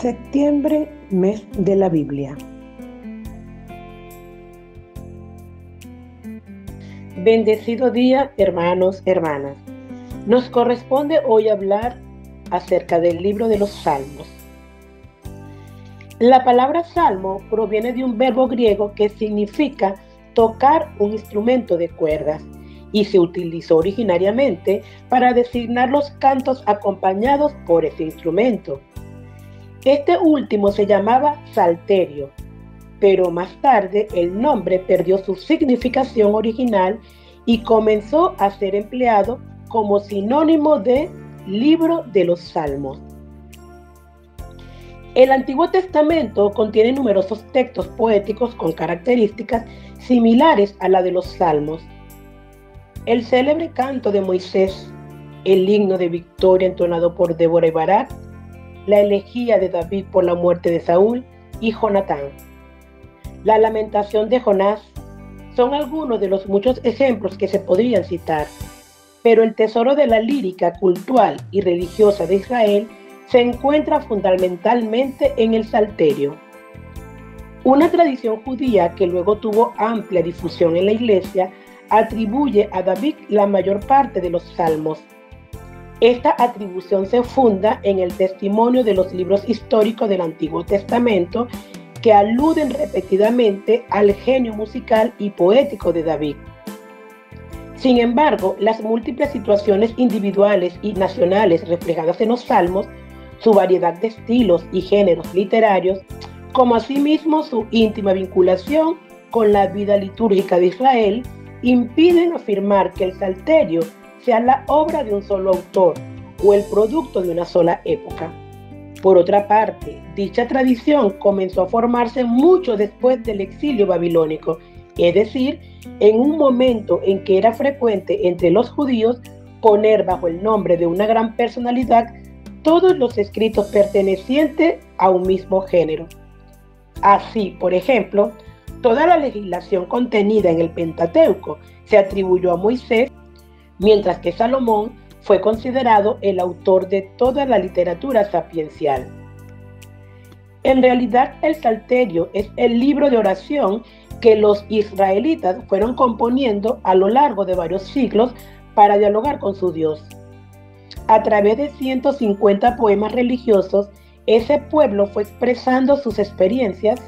Septiembre, mes de la Biblia. Bendecido día, hermanos, hermanas. Nos corresponde hoy hablar acerca del libro de los Salmos. La palabra salmo proviene de un verbo griego que significa tocar un instrumento de cuerdas y se utilizó originariamente para designar los cantos acompañados por ese instrumento. Este último se llamaba salterio, pero más tarde el nombre perdió su significación original y comenzó a ser empleado como sinónimo de libro de los Salmos. El Antiguo Testamento contiene numerosos textos poéticos con características similares a la de los Salmos. El célebre canto de Moisés, el himno de victoria entonado por Débora y Barak, la elegía de David por la muerte de Saúl y Jonatán, la lamentación de Jonás, son algunos de los muchos ejemplos que se podrían citar, pero el tesoro de la lírica cultural y religiosa de Israel se encuentra fundamentalmente en el Salterio. Una tradición judía que luego tuvo amplia difusión en la Iglesia atribuye a David la mayor parte de los salmos. Esta atribución se funda en el testimonio de los libros históricos del Antiguo Testamento que aluden repetidamente al genio musical y poético de David. Sin embargo, las múltiples situaciones individuales y nacionales reflejadas en los salmos, su variedad de estilos y géneros literarios, como asimismo su íntima vinculación con la vida litúrgica de Israel, impiden afirmar que el Salterio sea la obra de un solo autor o el producto de una sola época. Por otra parte, dicha tradición comenzó a formarse mucho después del exilio babilónico, es decir, en un momento en que era frecuente entre los judíos poner bajo el nombre de una gran personalidad todos los escritos pertenecientes a un mismo género. Así, por ejemplo, toda la legislación contenida en el Pentateuco se atribuyó a Moisés, mientras que Salomón fue considerado el autor de toda la literatura sapiencial. En realidad, el Salterio es el libro de oración que los israelitas fueron componiendo a lo largo de varios siglos para dialogar con su Dios. A través de 150 poemas religiosos, ese pueblo fue expresando sus experiencias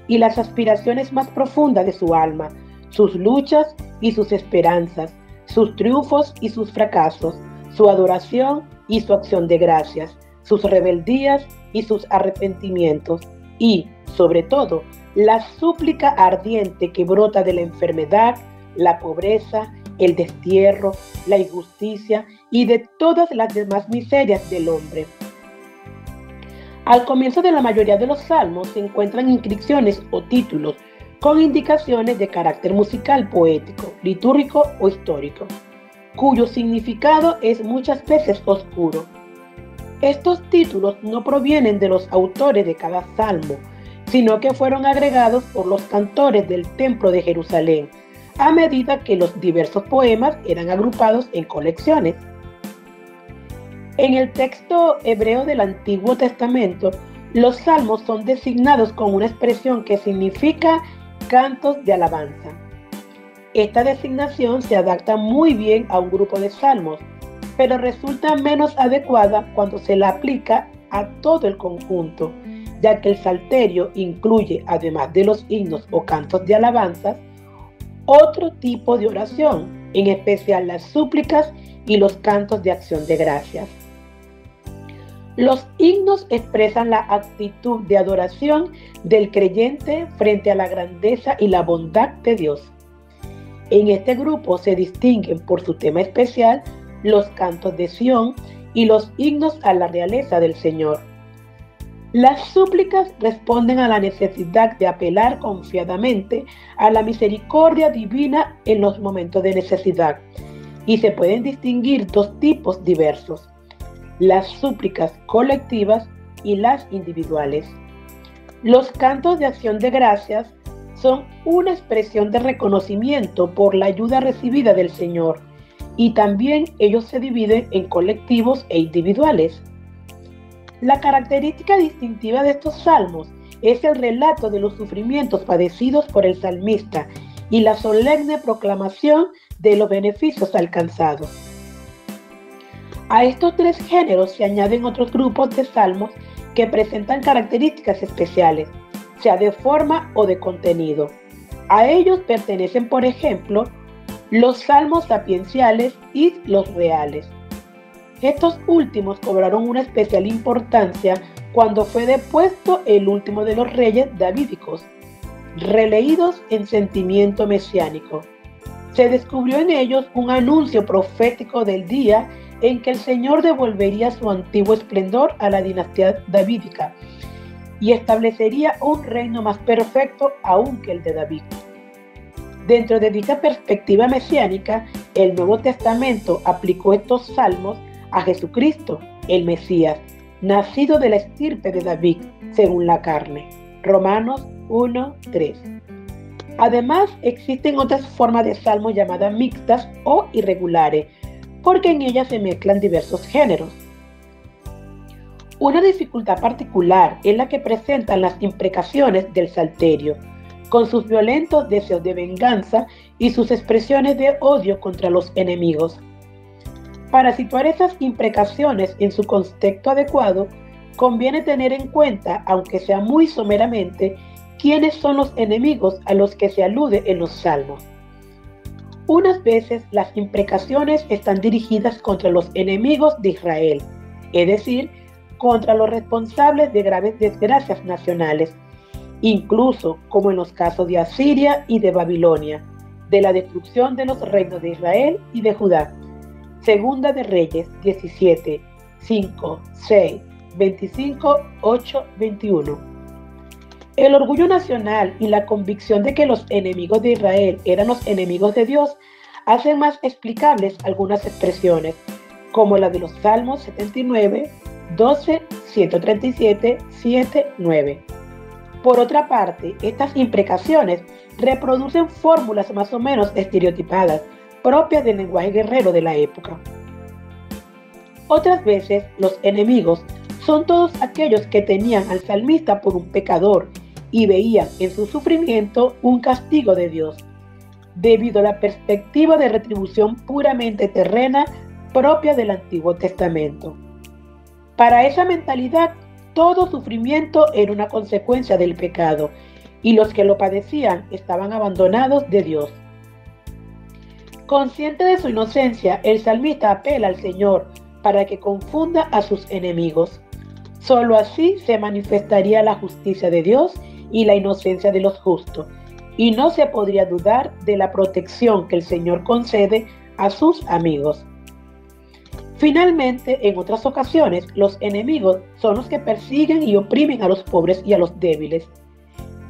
y las aspiraciones más profundas de su alma, sus luchas y sus esperanzas, sus triunfos y sus fracasos, su adoración y su acción de gracias, sus rebeldías y sus arrepentimientos, y, sobre todo, la súplica ardiente que brota de la enfermedad, la pobreza, el destierro, la injusticia y de todas las demás miserias del hombre. Al comienzo de la mayoría de los salmos se encuentran inscripciones o títulos con indicaciones de carácter musical, poético, litúrgico o histórico, cuyo significado es muchas veces oscuro. Estos títulos no provienen de los autores de cada salmo, sino que fueron agregados por los cantores del Templo de Jerusalén, a medida que los diversos poemas eran agrupados en colecciones. En el texto hebreo del Antiguo Testamento, los salmos son designados con una expresión que significa cantos de alabanza. Esta designación se adapta muy bien a un grupo de salmos, pero resulta menos adecuada cuando se la aplica a todo el conjunto, ya que el Salterio incluye, además de los himnos o cantos de alabanzas, otro tipo de oración, en especial las súplicas y los cantos de acción de gracias. Los himnos expresan la actitud de adoración del creyente frente a la grandeza y la bondad de Dios. En este grupo se distinguen por su tema especial los cantos de Sión y los himnos a la realeza del Señor. Las súplicas responden a la necesidad de apelar confiadamente a la misericordia divina en los momentos de necesidad, y se pueden distinguir dos tipos diversos: las súplicas colectivas y las individuales. Los cantos de acción de gracias son una expresión de reconocimiento por la ayuda recibida del Señor, y también ellos se dividen en colectivos e individuales. La característica distintiva de estos salmos es el relato de los sufrimientos padecidos por el salmista y la solemne proclamación de los beneficios alcanzados. A estos tres géneros se añaden otros grupos de salmos que presentan características especiales, sea de forma o de contenido. A ellos pertenecen, por ejemplo, los salmos sapienciales y los reales. Estos últimos cobraron una especial importancia cuando fue depuesto el último de los reyes davídicos, releídos en sentimiento mesiánico. Se descubrió en ellos un anuncio profético del día en que el Señor devolvería su antiguo esplendor a la dinastía davídica y establecería un reino más perfecto aún que el de David. Dentro de dicha perspectiva mesiánica, el Nuevo Testamento aplicó estos salmos a Jesucristo, el Mesías, nacido de la estirpe de David, según la carne. Romanos 1:3. Además, existen otras formas de salmos llamadas mixtas o irregulares, porque en ellas se mezclan diversos géneros. Una dificultad particular es la que presentan las imprecaciones del Salterio, con sus violentos deseos de venganza y sus expresiones de odio contra los enemigos. Para situar esas imprecaciones en su contexto adecuado, conviene tener en cuenta, aunque sea muy someramente, quiénes son los enemigos a los que se alude en los salmos. Unas veces las imprecaciones están dirigidas contra los enemigos de Israel, es decir, contra los responsables de graves desgracias nacionales, incluso como en los casos de Asiria y de Babilonia, de la destrucción de los reinos de Israel y de Judá. Segunda de Reyes 17, 5, 6, 25, 8, 21. El orgullo nacional y la convicción de que los enemigos de Israel eran los enemigos de Dios hacen más explicables algunas expresiones, como la de los Salmos 79, 12, 137, 7, 9. Por otra parte, estas imprecaciones reproducen fórmulas más o menos estereotipadas, propias del lenguaje guerrero de la época. Otras veces, los enemigos son todos aquellos que tenían al salmista por un pecador y veían en su sufrimiento un castigo de Dios, debido a la perspectiva de retribución puramente terrena propia del Antiguo Testamento. Para esa mentalidad, todo sufrimiento era una consecuencia del pecado, y los que lo padecían estaban abandonados de Dios. Consciente de su inocencia, el salmista apela al Señor para que confunda a sus enemigos. Solo así se manifestaría la justicia de Dios y la inocencia de los justos, y no se podría dudar de la protección que el Señor concede a sus amigos. Finalmente, en otras ocasiones, los enemigos son los que persiguen y oprimen a los pobres y a los débiles.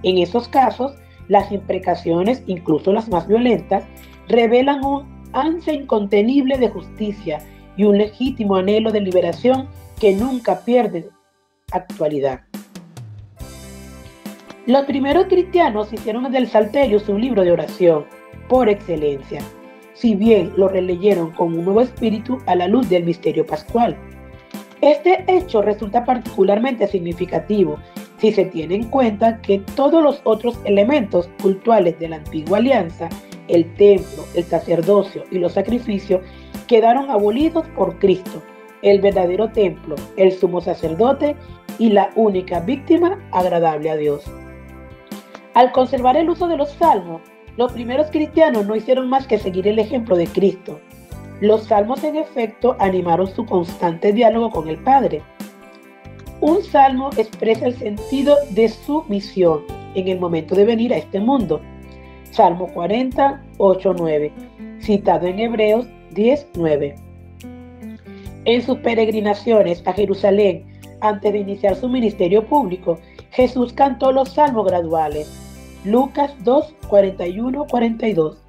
En esos casos, las imprecaciones, incluso las más violentas, revelan un ansia incontenible de justicia y un legítimo anhelo de liberación que nunca pierde actualidad. Los primeros cristianos hicieron del Salterio su libro de oración por excelencia, si bien lo releyeron con un nuevo espíritu a la luz del misterio pascual. Este hecho resulta particularmente significativo si se tiene en cuenta que todos los otros elementos cultuales de la antigua alianza, el templo, el sacerdocio y los sacrificios, quedaron abolidos por Cristo, el verdadero templo, el sumo sacerdote y la única víctima agradable a Dios. Al conservar el uso de los salmos, los primeros cristianos no hicieron más que seguir el ejemplo de Cristo. Los salmos, en efecto, animaron su constante diálogo con el Padre. Un salmo expresa el sentido de su misión en el momento de venir a este mundo. Salmo 40, 8, 9, citado en Hebreos 10, 9. En sus peregrinaciones a Jerusalén, antes de iniciar su ministerio público, Jesús cantó los salmos graduales. Lucas 2, 41, 42.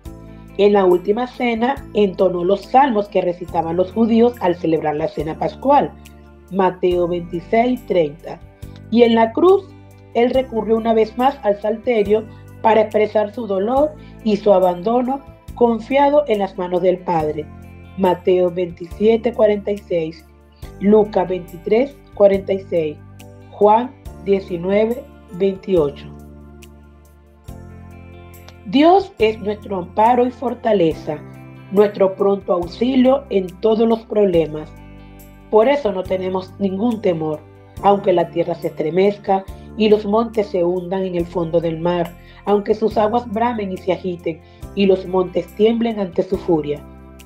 En la última cena entonó los salmos que recitaban los judíos al celebrar la cena pascual. Mateo 26, 30. Y en la cruz, él recurrió una vez más al Salterio para expresar su dolor y su abandono confiado en las manos del Padre. Mateo 27, 46. Lucas 23, 46, Juan 19, 28. Dios es nuestro amparo y fortaleza, nuestro pronto auxilio en todos los problemas. Por eso no tenemos ningún temor, aunque la tierra se estremezca y los montes se hundan en el fondo del mar, aunque sus aguas bramen y se agiten y los montes tiemblen ante su furia.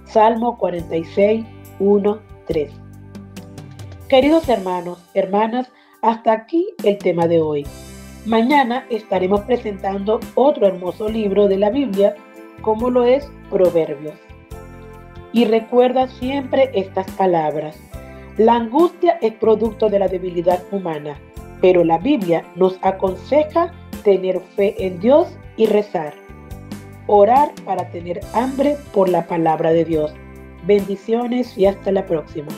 Salmo 46, 1, 3. Queridos hermanos, hermanas, hasta aquí el tema de hoy. Mañana estaremos presentando otro hermoso libro de la Biblia, como lo es Proverbios. Y recuerda siempre estas palabras. La angustia es producto de la debilidad humana, pero la Biblia nos aconseja tener fe en Dios y rezar. Orar para tener hambre por la palabra de Dios. Bendiciones y hasta la próxima.